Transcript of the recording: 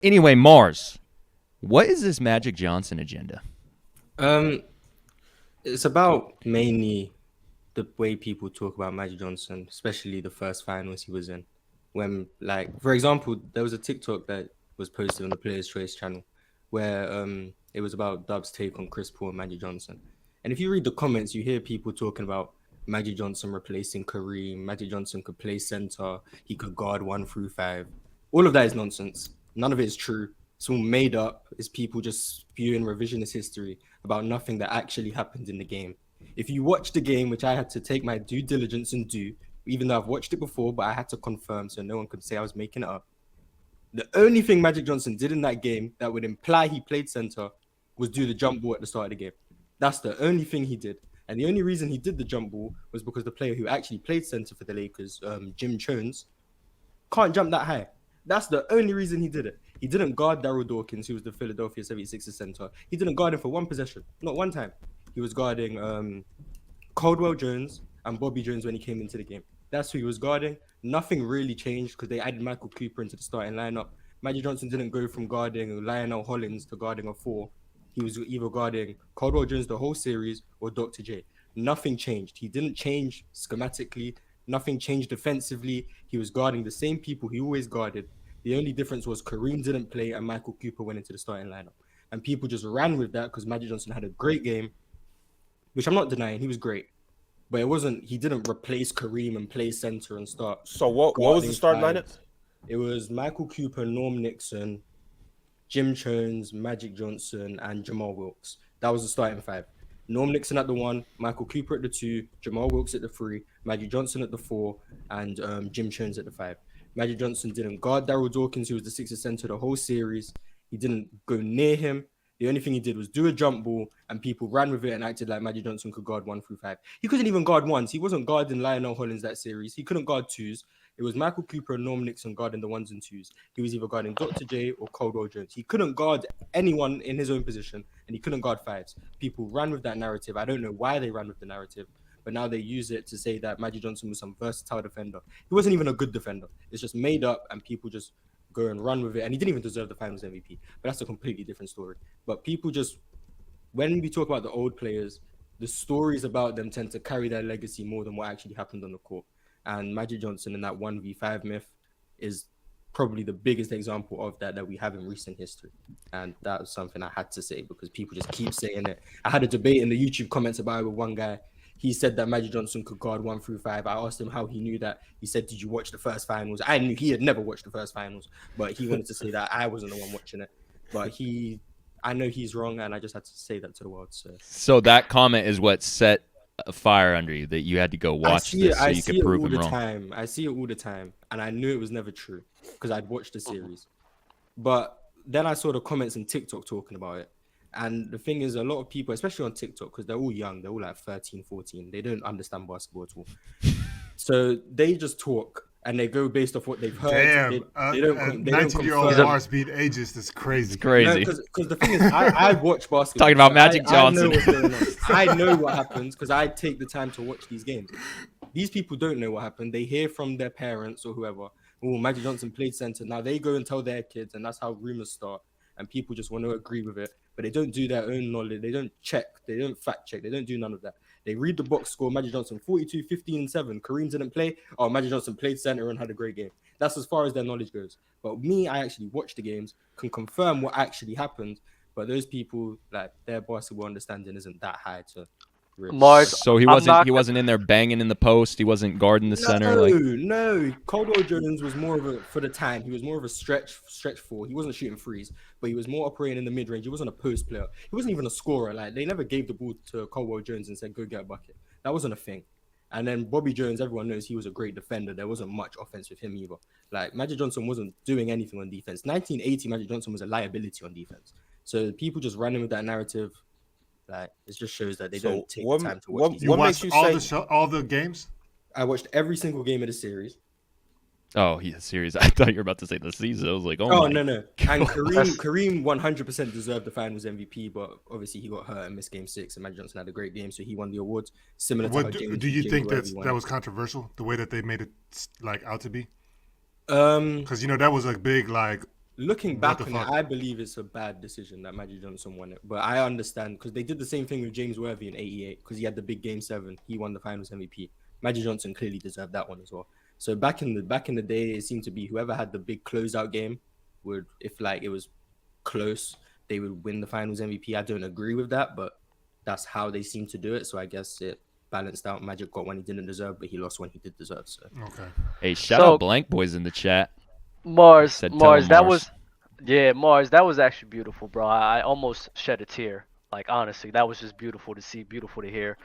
Anyway, Mars, what is this Magic Johnson agenda? Um, it's about mainly the way people talk about Magic Johnson, especially the first finals he was in. When, like, for example, there was a TikTok that was posted on the Players' Choice channel where it was about Dub's take on Chris Paul and Magic Johnson. And if you read the comments, you hear people talking about Magic Johnson replacing Kareem. Magic Johnson could play center. He could guard 1 through 5. All of that is nonsense. None of it is true. It's all made up. It's people just spewing revisionist history about nothing that actually happened in the game. If you watch the game, which I had to take my due diligence and do, even though I've watched it before, but I had to confirm so no one could say I was making it up. The only thing Magic Johnson did in that game that would imply he played center was do the jump ball at the start of the game. That's the only thing he did. And the only reason he did the jump ball was because the player who actually played center for the Lakers, Jim Jones, can't jump that high. That's the only reason he did it. He didn't guard Daryl Dawkins, who was the Philadelphia 76ers center. He didn't guard him for one possession, not one time. He was guarding Caldwell Jones and Bobby Jones when he came into the game. That's who he was guarding. Nothing really changed because they added Michael Cooper into the starting lineup. Magic Johnson didn't go from guarding Lionel Hollins to guarding a 4. He was either guarding Caldwell Jones the whole series or Dr. J. Nothing changed. He didn't change schematically. Nothing changed defensively. He was guarding the same people he always guarded. The only difference was Kareem didn't play and Michael Cooper went into the starting lineup. And people just ran with that because Magic Johnson had a great game, which I'm not denying. He was great. But it wasn't, he didn't replace Kareem and play center and start. So what was the starting lineup? It was Michael Cooper, Norm Nixon, Jim Jones, Magic Johnson, and Jamal Wilkes. That was the starting 5. Norm Nixon at the 1, Michael Cooper at the 2, Jamal Wilkes at the 3, Magic Johnson at the 4, and Jim Jones at the 5. Magic Johnson didn't guard Daryl Dawkins, who was the Sixers center the whole series. He didn't go near him. The only thing he did was do a jump ball, and people ran with it and acted like Magic Johnson could guard 1 through 5. He couldn't even guard ones. He wasn't guarding Lionel Hollins that series. He couldn't guard 2s. It was Michael Cooper and Norm Nixon guarding the 1s and 2s. He was either guarding Dr. J or Caldwell Jones. He couldn't guard anyone in his own position, and he couldn't guard 5s. People ran with that narrative. I don't know why they ran with the narrative, but now they use it to say that Magic Johnson was some versatile defender. He wasn't even a good defender. It's just made up, and people just go and run with it. And he didn't even deserve the Finals MVP, but that's a completely different story. But people just, when we talk about the old players, the stories about them tend to carry their legacy more than what actually happened on the court. And Magic Johnson in that 1v5 myth is probably the biggest example of that we have in recent history. And that was something I had to say because people just keep saying it. I had a debate in the YouTube comments about it with one guy. He said that Magic Johnson could guard 1 through 5. I asked him how he knew that. He said, "Did you watch the first finals?" I knew he had never watched the first finals, but he wanted to say that I wasn't the one watching it. But I know he's wrong, and I just had to say that to the world. So that comment is what set a fire under you, that you had to go watch this so you could prove him wrong. I see it all the time, and I knew it was never true because I'd watched the series. But then I saw the comments on TikTok talking about it. And the thing is, a lot of people, especially on TikTok, because they're all young, they're all like 13, 14. They don't understand basketball at all. So they just talk and they go based off what they've heard. Damn, they don't 19-year-old Mars being ageist is crazy. It's crazy. Because the thing is, I watch basketball. Talking about Magic Johnson. I know what's going on. I know what happens because I take the time to watch these games. These people don't know what happened. They hear from their parents or whoever, "Oh, Magic Johnson played center." Now they go and tell their kids, and that's how rumors start. And people just want to agree with it, but they don't do their own knowledge. They don't check. They don't fact check. They don't do none of that. They read the box score. Magic Johnson 42, 15, and 7. Kareem didn't play. Oh, Magic Johnson played center and had a great game. That's as far as their knowledge goes. But me, I actually watch the games, can confirm what actually happened. But those people, like, their basketball understanding isn't that high to. Mars, So he wasn't in there banging in the post. He wasn't guarding the center. No. Caldwell Jones was more of a, for the time, he was more of a stretch 4. He wasn't shooting threes, but he was more operating in the mid range. He wasn't a post player. He wasn't even a scorer. Like, they never gave the ball to Caldwell Jones and said, "Go get a bucket." That wasn't a thing. And then Bobby Jones, everyone knows he was a great defender. There wasn't much offense with him either. Like, Magic Johnson wasn't doing anything on defense. 1980, Magic Johnson was a liability on defense. So people just running with that narrative. Like, it just shows that they don't take the time to watch these. You watched all the games? I watched every single game of the series. Oh, he's a series. I thought you were about to say the season. I was like, no. And Kareem 100% deserved the Finals MVP, but obviously he got hurt and missed Game 6, and Magic Johnson had a great game, so he won the awards. Similar to how do you think that was controversial, the way that they made it like out to be? Because that was a big like. looking back on it, I believe it's a bad decision that Magic Johnson won it. But I understand because they did the same thing with James Worthy in '88 because he had the big Game 7. He won the Finals MVP. Magic Johnson clearly deserved that one as well. So back in the day, it seemed to be whoever had the big closeout game would, if like it was close, they would win the Finals MVP. I don't agree with that, but that's how they seem to do it. So I guess it balanced out. Magic got when he didn't deserve, but he lost when he did deserve. So okay. Hey, shout out Blank Boys in the chat. Mars, that was actually beautiful, bro. I almost shed a tear. Like, honestly, that was just beautiful to see, beautiful to hear.